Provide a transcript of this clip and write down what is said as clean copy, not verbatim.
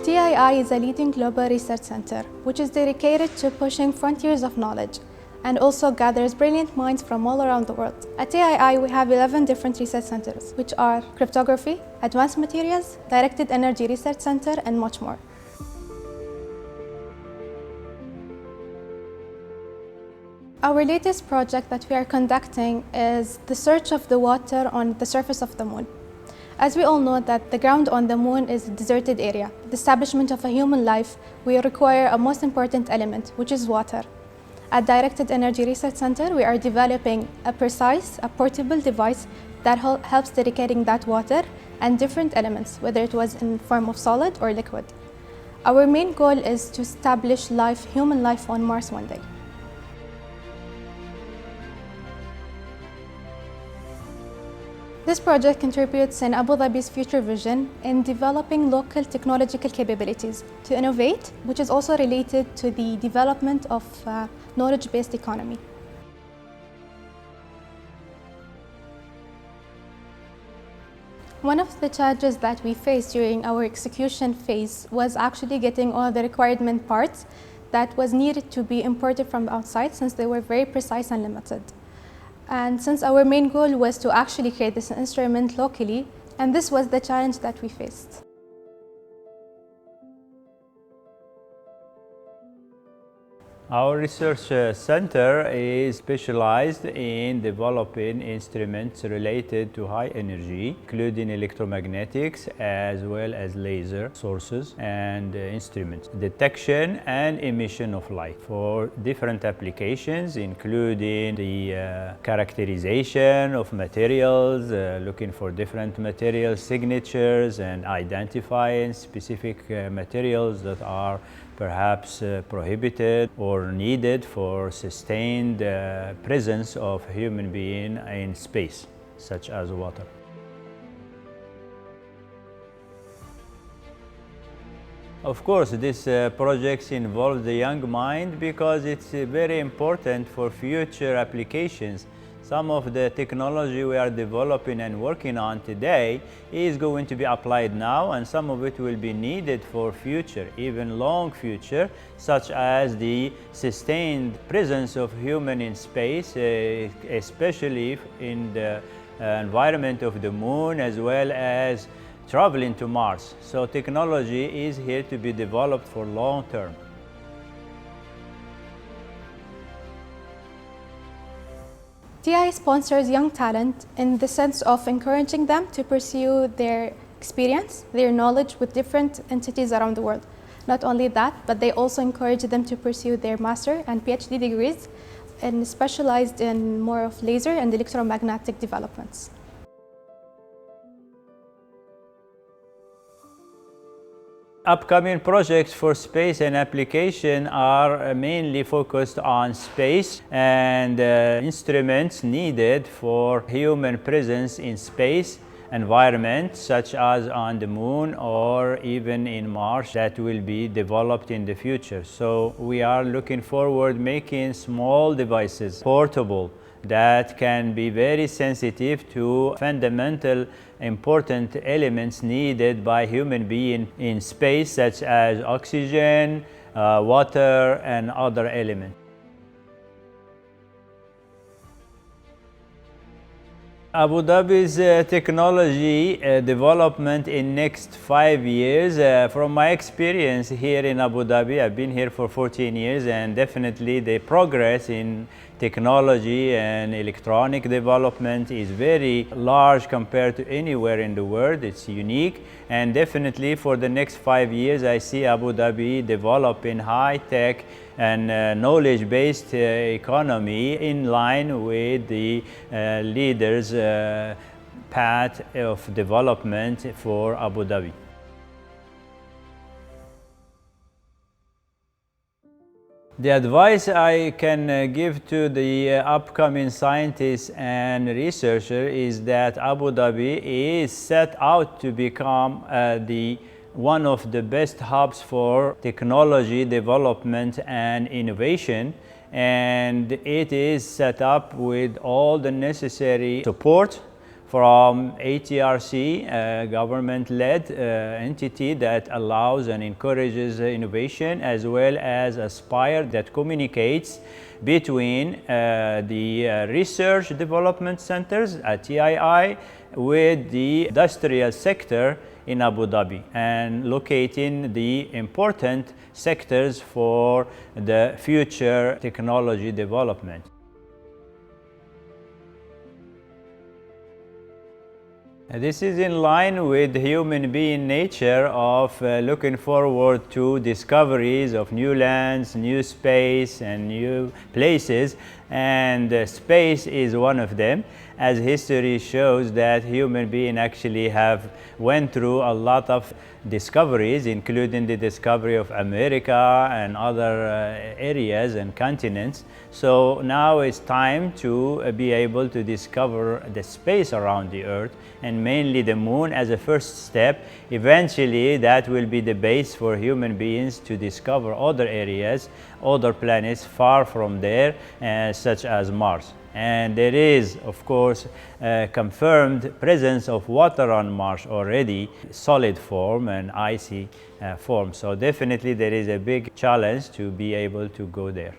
TII is a leading global research center, which is dedicated to pushing frontiers of knowledge and also gathers brilliant minds from all around the world. At TII, we have 11 different research centers, which are cryptography, advanced materials, directed energy research center, and much more. Our latest project that we are conducting is the search of the water on the surface of the moon. As we all know that the ground on the moon is a deserted area. The establishment of a human life, we require a most important element, which is water. At Directed Energy Research Center, we are developing a portable device that helps dedicating that water and different elements, whether it was in form of solid or liquid. Our main goal is to establish human life on Mars one day. This project contributes in Abuظbi's future vision in developing local technological capabilities to innovate, which is also related to the development of knowledge-based economy. One of the challenges that we faced during our execution phase was actually getting all the requirement parts that was needed to be imported from outside, since they were very precise and limited. And since our main goal was to actually create this instrument locally, and this was the challenge that we faced. Our research center is specialized in developing instruments related to high energy, including electromagnetics as well as laser sources and instruments, detection and emission of light for different applications, including the characterization of materials, looking for different material signatures and identifying specific materials that are perhaps prohibited or needed for sustained presence of human being in space, such as water. Of course, this project involves the young mind because it's very important for future applications. Some of the technology we are developing and working on today is going to be applied now, and some of it will be needed for future, even long future, such as the sustained presence of human in space, especially in the environment of the moon, as well as traveling to Mars. So technology is here to be developed for long term. TI sponsors young talent in the sense of encouraging them to pursue their experience, their knowledge with different entities around the world. Not only that, but they also encourage them to pursue their master and PhD degrees and specialized in more of laser and electromagnetic developments. Upcoming projects for space and application are mainly focused on space and instruments needed for human presence in space environment, such as on the moon or even in Mars, that will be developed in the future. So we are looking forward making small devices, portable, that can be very sensitive to fundamental important elements needed by human being in space, such as oxygen, water, and other elements. Abu Dhabi's technology development in next 5 years, from my experience here in Abu Dhabi, I've been here for 14 years, and definitely the progress in technology and electronic development is very large compared to anywhere in the world. It's unique, and definitely for the next 5 years I see Abu Dhabi developing high-tech and knowledge-based economy in line with the leaders' path of development for Abu Dhabi. The advice I can give to the upcoming scientists and researchers is that Abu Dhabi is set out to become one of the best hubs for technology development and innovation, and it is set up with all the necessary support from ATRC, a government-led entity that allows and encourages innovation, as well as Aspire that communicates between the research development centers at TII with the industrial sector in Abu Dhabi and locating the important sectors for the future technology development. This is in line with human being nature of looking forward to discoveries of new lands, new space and new places, and space is one of them, as history shows that human beings actually have went through a lot of discoveries, including the discovery of America and other areas and continents. So now it's time to be able to discover the space around the Earth, and mainly the Moon as a first step. Eventually that will be the base for human beings to discover other areas, other planets far from there, such as Mars. And there is, of course, a confirmed presence of water on Mars already, solid form and icy form. So definitely there is a big challenge to be able to go there.